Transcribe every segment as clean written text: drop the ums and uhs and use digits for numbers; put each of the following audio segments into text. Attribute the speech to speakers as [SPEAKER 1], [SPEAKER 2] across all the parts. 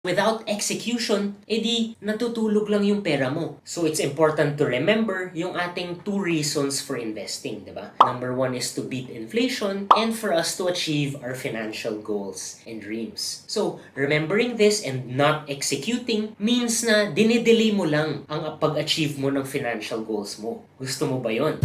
[SPEAKER 1] Without execution, edi natutulog lang yung pera mo. So it's important to remember yung ating two reasons for investing, di ba? Number one is to beat inflation and for us to achieve our financial goals and dreams. So remembering this and not executing means na dinedelay mo lang ang pag-achieve mo ng financial goals mo. Gusto mo ba yon?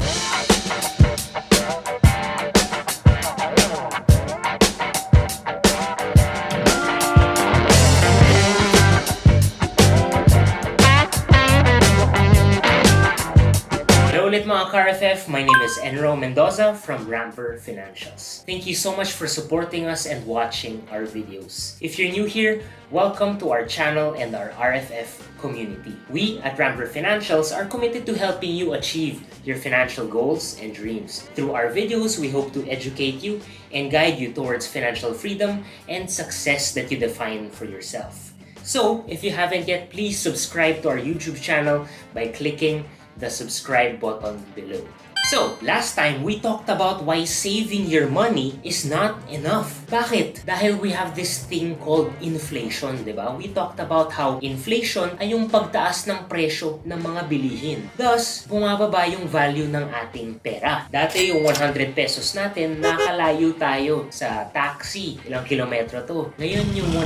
[SPEAKER 1] Ulit mga ka-RFF, my name is Enro Mendoza from Rampver Financials. Thank you so much for supporting us and watching our videos. If you're new here, welcome to our channel and our RFF community. We at Rampver Financials are committed to helping you achieve your financial goals and dreams. Through our videos, we hope to educate you and guide you towards financial freedom and success that you define for yourself. So, if you haven't yet, please subscribe to our YouTube channel by clicking the subscribe button below. So, last time we talked about why saving your money is not enough. Bakit? Dahil we have this thing called inflation, di ba? We talked about how inflation ay yung pagtaas ng presyo ng mga bilihin. Thus, bumababa yung value ng ating pera. Dati yung 100 pesos natin, nakalayo tayo sa taxi. Ilang kilometro to. Ngayon yung 100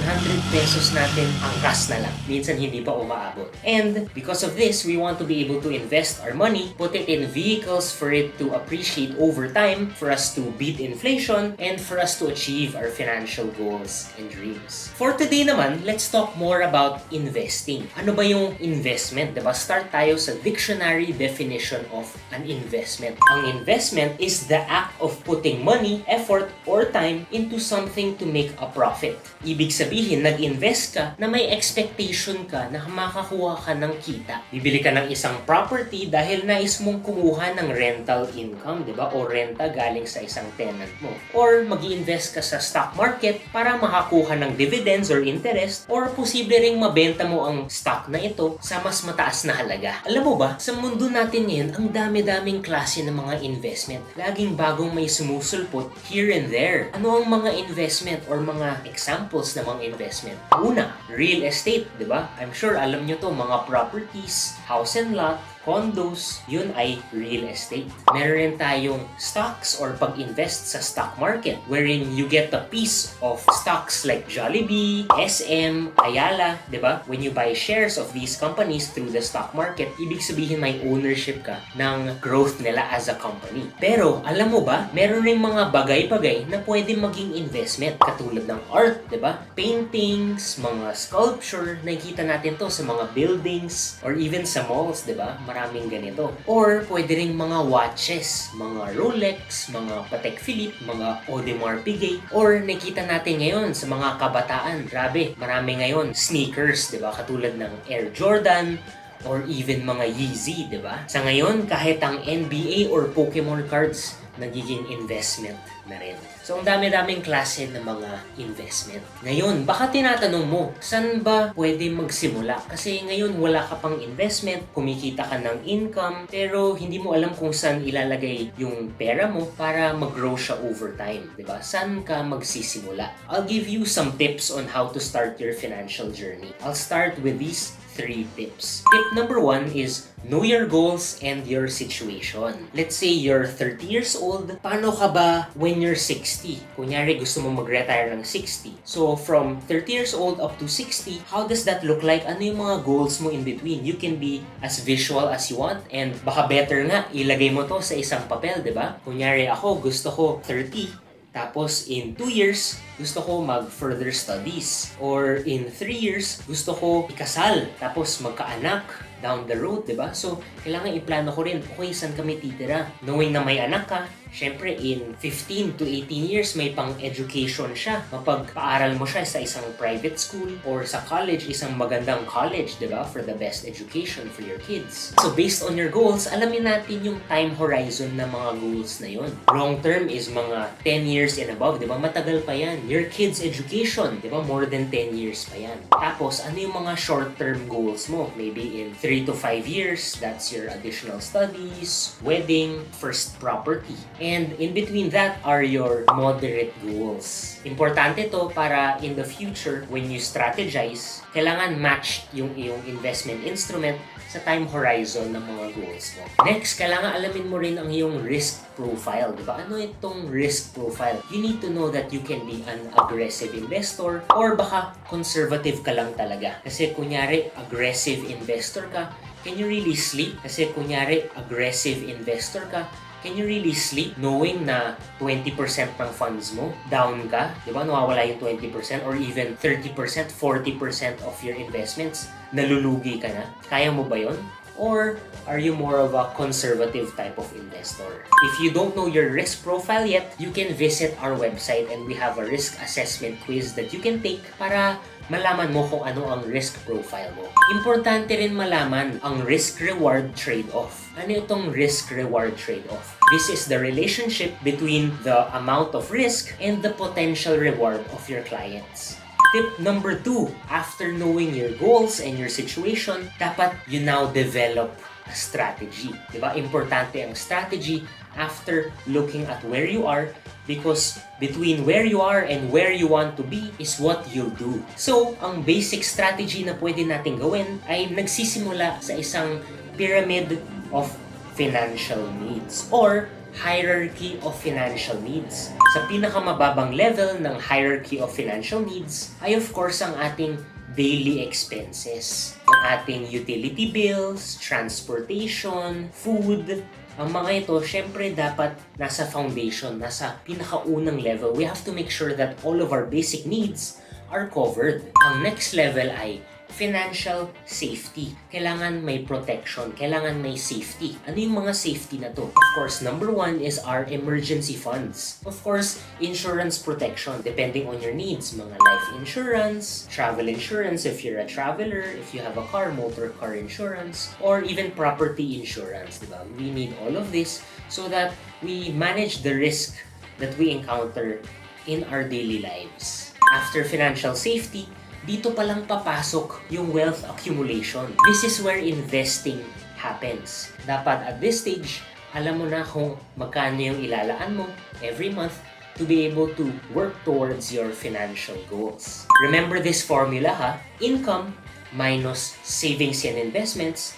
[SPEAKER 1] pesos natin, angkas na lang. Minsan hindi pa umaabot. And because of this, we want to be able to invest our money, put it in vehicles for it to appreciate over time, for us to beat inflation, and for us to achieve our financial goals and dreams. For today naman, let's talk more about investing. Ano ba yung investment? Diba? Start tayo sa dictionary definition of an investment. Ang investment is the act of putting money, effort, or time into something to make a profit. Ibig sabihin, nag-invest ka na may expectation ka na makakuha ka ng kita. Bibili ka ng isang property dahil nais mong kumuha ng rental income, di ba? O renta galing sa isang tenant mo. Or mag-i-invest ka sa stock market para makakuha ng dividends or interest, or posible ring mabenta mo ang stock na ito sa mas mataas na halaga. Alam mo ba, sa mundo natin ngayon, ang dami-daming klase ng mga investment. Laging bagong may sumusulpot here and there. Ano ang mga investment or mga examples ng mga investment? Una, real estate, di ba? I'm sure alam nyo to, mga properties, house and lot, condos, yun ay real estate. Meron rin tayong stocks or pag-invest sa stock market wherein you get a piece of stocks like Jollibee, SM, Ayala, di ba? When you buy shares of these companies through the stock market, ibig sabihin may ownership ka ng growth nila as a company. Pero, alam mo ba, meron rin mga bagay-bagay na pwede maging investment katulad ng art, di ba? Paintings, mga sculpture, nakikita natin to sa mga buildings or even sa malls, di ba? Maraming ganito. Or pwede ring mga watches, mga Rolex, mga Patek Philippe, mga Audemars Piguet, or nakita natin ngayon sa mga kabataan. Grabe, marami ngayon sneakers, 'di ba? Katulad ng Air Jordan or even mga Yeezy, 'di ba? Sa ngayon, kahit ang NBA or Pokemon cards nagiging investment na rin. So, ang dami-daming klase ng mga investment. Ngayon, baka tinatanong mo, saan ba pwede magsimula? Kasi ngayon, wala ka pang investment, kumikita ka ng income, pero hindi mo alam kung saan ilalagay yung pera mo para mag-grow siya over time. Diba? Saan ka magsisimula? I'll give you some tips on how to start your financial journey. I'll start with these 3 tips. Tip number 1 is know your goals and your situation. Let's say you're 30 years old. Paano ka ba when you're 60? Kunyari, gusto mo mag-retire ng 60. So, from 30 years old up to 60, how does that look like? Ano yung mga goals mo in between? You can be as visual as you want and baka better nga, ilagay mo to sa isang papel, di ba? Kunyari ako, gusto ko 30. Tapos, in 2 years, gusto ko mag-further studies. Or in 3 years, gusto ko ikasal. Tapos, magkaanak down the road, diba? So, kailangan iplano ko rin, okay, saan kami titira? Knowing na may anak ka, syempre, in 15 to 18 years, may pang-education siya. Mapagpaaral mo siya sa isang private school or sa college, isang magandang college, diba? For the best education for your kids. So, based on your goals, alamin natin yung time horizon ng mga goals na yun. Long term is mga 10 years and above, diba? Matagal pa yan. your kids' education, di ba? More than 10 years pa yan. Tapos, ano yung mga short-term goals mo? Maybe in 3 to 5 years, that's your additional studies, wedding, first property. And in between that are your moderate goals. Importante to para in the future, when you strategize, kailangan matched yung iyong investment instrument sa time horizon ng mga goals mo. Next, kailangan alamin mo rin ang iyong risk profile, di ba? Ano itong risk profile? You need to know that you can be an aggressive investor or baka conservative ka lang talaga. Kasi kunyari, aggressive investor ka, can you really sleep? Kasi kunyari, aggressive investor ka, can you really sleep knowing na 20% ng funds mo, down ka? Di ba? Nawawala yung 20% or even 30%, 40% of your investments. Nalulugi ka na? Kaya mo ba yon? Or are you more of a conservative type of investor? If you don't know your risk profile yet, you can visit our website and we have a risk assessment quiz that you can take para malaman mo kung ano ang risk profile mo. Importante rin malaman ang risk-reward trade-off. Ano itong risk-reward trade-off? This is the relationship between the amount of risk and the potential reward of your clients. Tip number 2, after knowing your goals and your situation, dapat you now develop a strategy. Diba? Importante ang strategy after looking at where you are because between where you are and where you want to be is what you'll do. So, ang basic strategy na pwede natin gawin ay nagsisimula sa isang pyramid of financial needs or hierarchy of financial needs. Sa pinakamababang level ng hierarchy of financial needs ay of course ang ating daily expenses. Ang ating utility bills, transportation, food. Ang mga ito, syempre dapat nasa foundation, nasa pinakaunang level. We have to make sure that all of our basic needs are covered. Ang next level ay financial safety. Kailangan may protection, kailangan may safety. Ano yung mga safety na to? Of course, number 1 is our emergency funds. Of course, insurance protection, depending on your needs. Mga life insurance, travel insurance if you're a traveler, if you have a car, motor car insurance, or even property insurance. Diba? We need all of this so that we manage the risk that we encounter in our daily lives. After financial safety, dito palang papasok yung wealth accumulation. This is where investing happens. Dapat at this stage, alam mo na kung magkano yung ilalaan mo every month to be able to work towards your financial goals. Remember this formula ha? Income minus savings and investments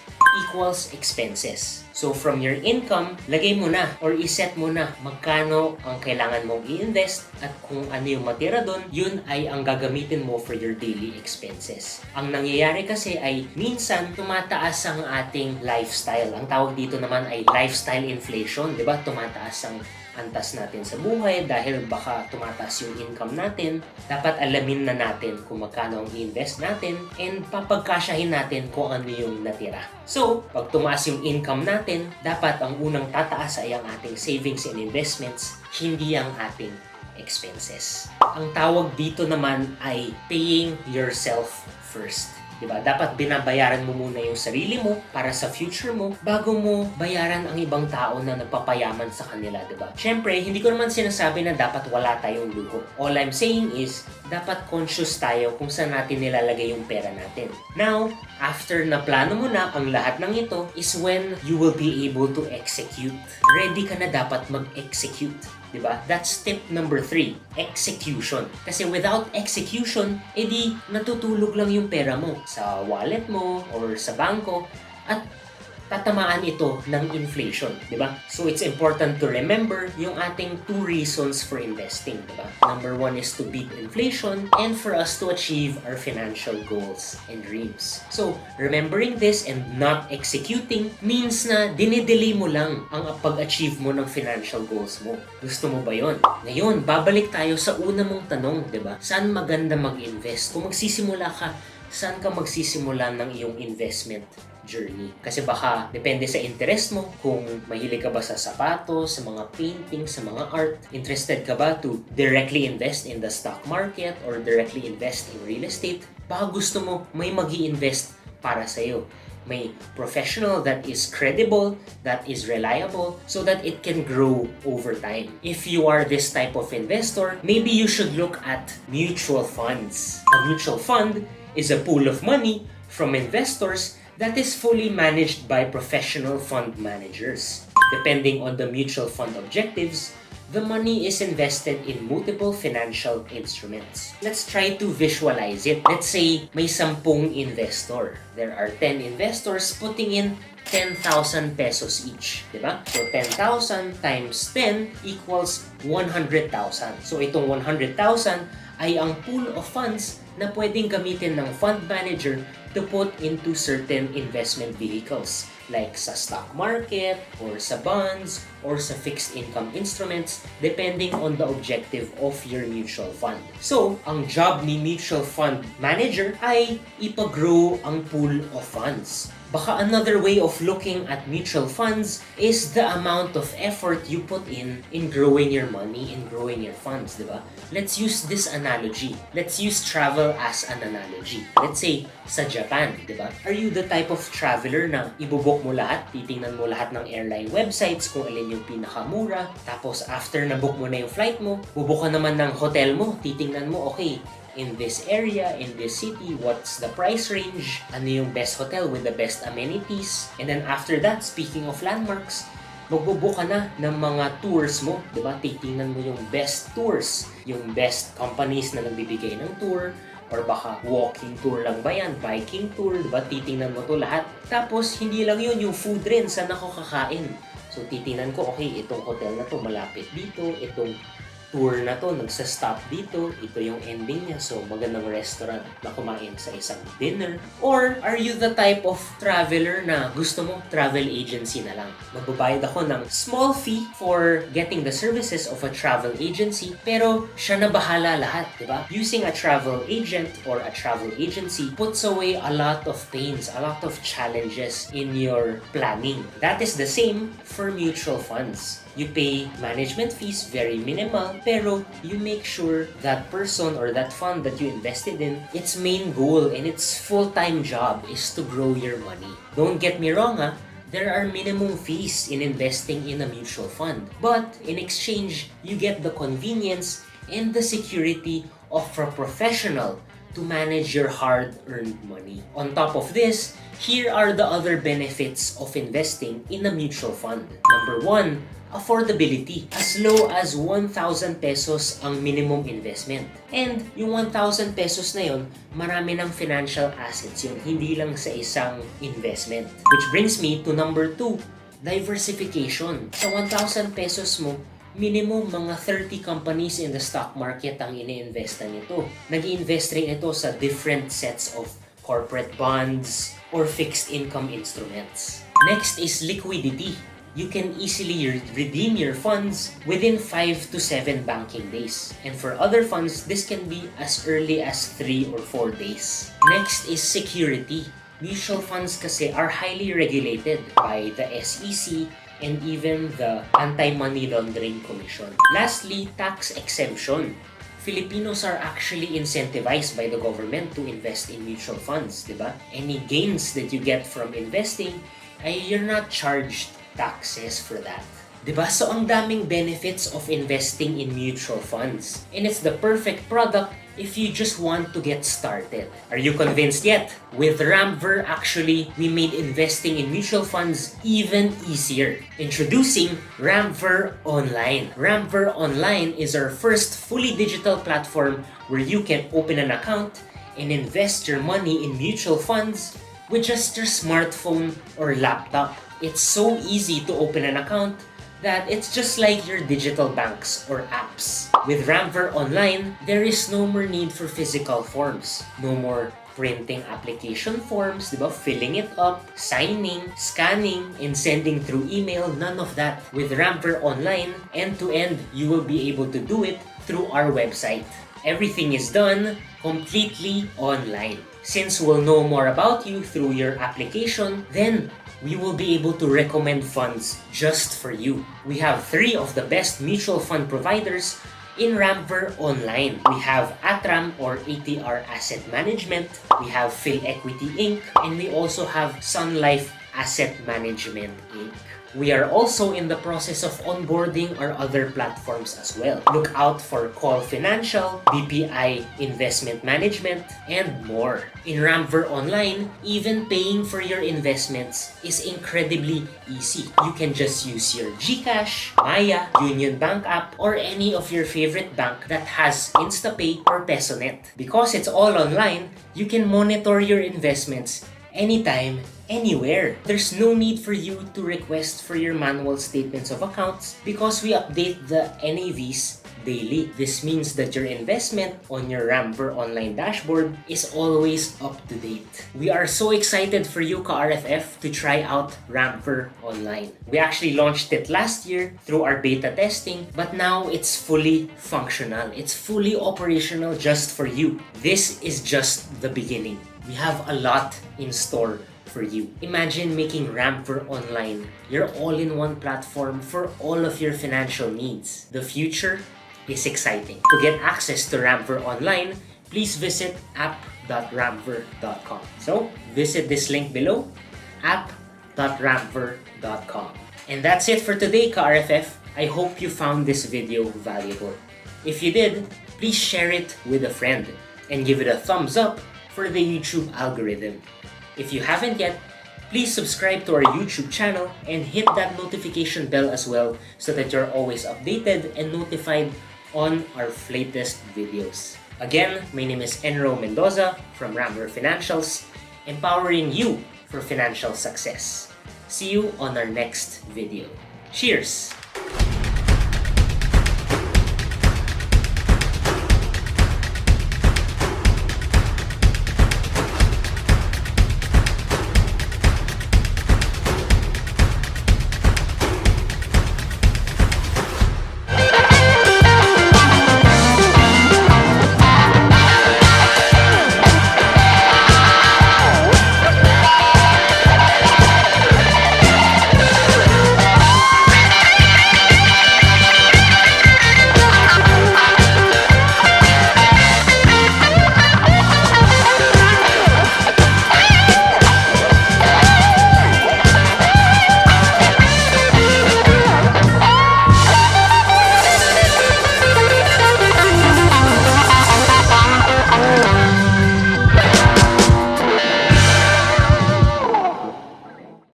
[SPEAKER 1] equals expenses. So from your income, lagay mo na or iset mo na magkano ang kailangan mong i-invest at kung ano yung matira doon, yun ay ang gagamitin mo for your daily expenses. Ang nangyayari kasi ay minsan tumataas ang ating lifestyle. Ang tawag dito naman ay lifestyle inflation, di ba? Tumataas ang antas natin sa buhay dahil baka tumataas yung income natin. Dapat alamin na natin kung magkano ang i-invest natin and papagkasyahin natin kung ano yung natira. So, pag tumaas yung income natin, dapat ang unang tataas ay ang ating savings and investments, hindi ang ating expenses. Ang tawag dito naman ay paying yourself first. Diba? Dapat binabayaran mo muna yung sarili mo para sa future mo bago mo bayaran ang ibang tao na nagpapayaman sa kanila, diba? Siyempre, hindi ko naman sinasabi na dapat wala tayong luho. All I'm saying is, dapat conscious tayo kung saan natin nilalagay yung pera natin. Now, after na plano mo na ang lahat ng ito is when you will be able to execute. Ready ka na dapat mag-execute. Diba? That's tip number 3, execution. Kasi without execution, edi natutulog lang yung pera mo sa wallet mo or sa bangko at tatamaan ito ng inflation, di ba? So it's important to remember yung ating 2 reasons for investing, di ba? Number 1 is to beat inflation and for us to achieve our financial goals and dreams. So remembering this and not executing means na dinidelay mo lang ang pag-achieve mo ng financial goals mo. Gusto mo ba yon? Ngayon, babalik tayo sa una mong tanong, di ba? Saan maganda mag-invest? Kung magsisimula ka, saan ka magsisimula ng iyong investment journey? Kasi baka depende sa interest mo, kung mahilig ka ba sa sapatos, sa mga painting, sa mga art, interested ka ba to directly invest in the stock market or directly invest in real estate, baka gusto mo may magi-invest para sa'yo. may professional that is credible, that is reliable, so that it can grow over time. If you are this type of investor, maybe you should look at mutual funds. A mutual fund is a pool of money from investors that is fully managed by professional fund managers. Depending on the mutual fund objectives, the money is invested in multiple financial instruments. Let's try to visualize it. Let's say may 10 investor. There are 10 investors putting in 10,000 pesos each, di ba? So 10,000 times 10 equals 100,000. So itong 100,000 ay ang pool of funds na pwedeng gamitin ng fund manager to put into certain investment vehicles like sa stock market or sa bonds or sa fixed income instruments depending on the objective of your mutual fund. So, ang job ni mutual fund manager ay ipag-grow ang pool of funds. Baka another way of looking at mutual funds is the amount of effort you put in growing your money, in growing your funds, di ba? Let's use this analogy. Let's use travel as an analogy. Let's say, sa Japan, di ba? Are you the type of traveler na ibubok mo lahat, titingnan mo lahat ng airline websites kung alin yung pinakamura, tapos after na-book mo na yung flight mo, bubuk ka naman ng hotel mo, titingnan mo, okay, in this area, in this city, what's the price range, ano yung best hotel with the best amenities, and then after that, speaking of landmarks, magbubook ka na ng mga tours mo, di ba? Titingnan mo yung best tours, yung best companies na nagbibigay ng tour, or baka walking tour lang ba yan, biking tour, di ba? Titingnan mo to lahat. Tapos, hindi lang yun, yung food rin, saan ako kakain. So, titingnan ko, okay, itong hotel na to malapit dito, itong tour na to, nagsa-stop dito, ito yung ending niya, so magandang restaurant na kumain sa isang dinner. Or are you the type of traveler na gusto mo travel agency na lang? Magbabayad ako ng small fee for getting the services of a travel agency, pero siya na bahala lahat, di ba? Using a travel agent or a travel agency puts away a lot of pains, a lot of challenges in your planning. That is the same for mutual funds. You pay management fees, very minimal, pero you make sure that person or that fund that you invested in, its main goal and its full-time job is to grow your money. Don't get me wrong, there are minimum fees in investing in a mutual fund. But in exchange, you get the convenience and the security of a professional to manage your hard-earned money. On top of this, here are the other benefits of investing in a mutual fund. Number 1, affordability. As low as 1,000 pesos ang minimum investment. And yung 1,000 pesos na yun, marami ng financial assets yun, hindi lang sa isang investment. Which brings me to number 2, diversification. Sa 1,000 pesos mo, minimum mga 30 companies in the stock market ang ini-investan nito. Nag-invest rin ito sa different sets of corporate bonds or fixed income instruments. Next is liquidity. You can easily redeem your funds within 5 to 7 banking days. And for other funds, this can be as early as 3 or 4 days. Next is security. Mutual funds kasi are highly regulated by the SEC and even the Anti-Money Laundering Commission. Lastly, tax exemption. Filipinos are actually incentivized by the government to invest in mutual funds, di ba? Any gains that you get from investing, you're not charged taxes for that. Diba? So, ang daming benefits of investing in mutual funds. And it's the perfect product if you just want to get started. Are you convinced yet? With Rampver, actually, we made investing in mutual funds even easier. Introducing Rampver Online. Rampver Online is our first fully digital platform where you can open an account and invest your money in mutual funds with just your smartphone or laptop. It's so easy to open an account that it's just like your digital banks or apps. With Rampver Online, there is no more need for physical forms. No more printing application forms, diba? Filling it up, signing, scanning, and sending through email, none of that. With Rampver Online, end-to-end, you will be able to do it through our website. Everything is done completely online. Since we'll know more about you through your application, then we will be able to recommend funds just for you. We have 3 of the best mutual fund providers In Rampver Online, we have Atram or ATR Asset Management, we have Phil Equity Inc., and we also have Sun Life Asset Management Inc. We are also in the process of onboarding our other platforms as well. Look out for Call Financial, BPI Investment Management, and more. In Rampver Online, even paying for your investments is incredibly easy. You can just use your GCash, Maya, Union Bank app, or any of your favorite bank that has InstaPay or PesoNet. Because it's all online, you can monitor your investments anytime, anywhere. There's no need for you to request for your manual statements of accounts because we update the NAVs daily. This means that your investment on your Rampver Online dashboard is always up to date. We are so excited for you, ka-RFF, to try out Rampver Online. We actually launched it last year through our beta testing, but now it's fully functional. It's fully operational just for you. This is just the beginning. We have a lot in store for you. Imagine making Rampver Online your all-in-one platform for all of your financial needs. The future is exciting. To get access to Rampver Online, please visit app.rampver.com. So, visit this link below, app.rampver.com. And that's it for today, ka-RFF. I hope you found this video valuable. If you did, please share it with a friend and give it a thumbs up for the YouTube algorithm. If you haven't yet, please subscribe to our YouTube channel and hit that notification bell as well so that you're always updated and notified on our latest videos. Again, my name is Enro Mendoza from Rampver Financials, empowering you for financial success. See you on our next video. Cheers!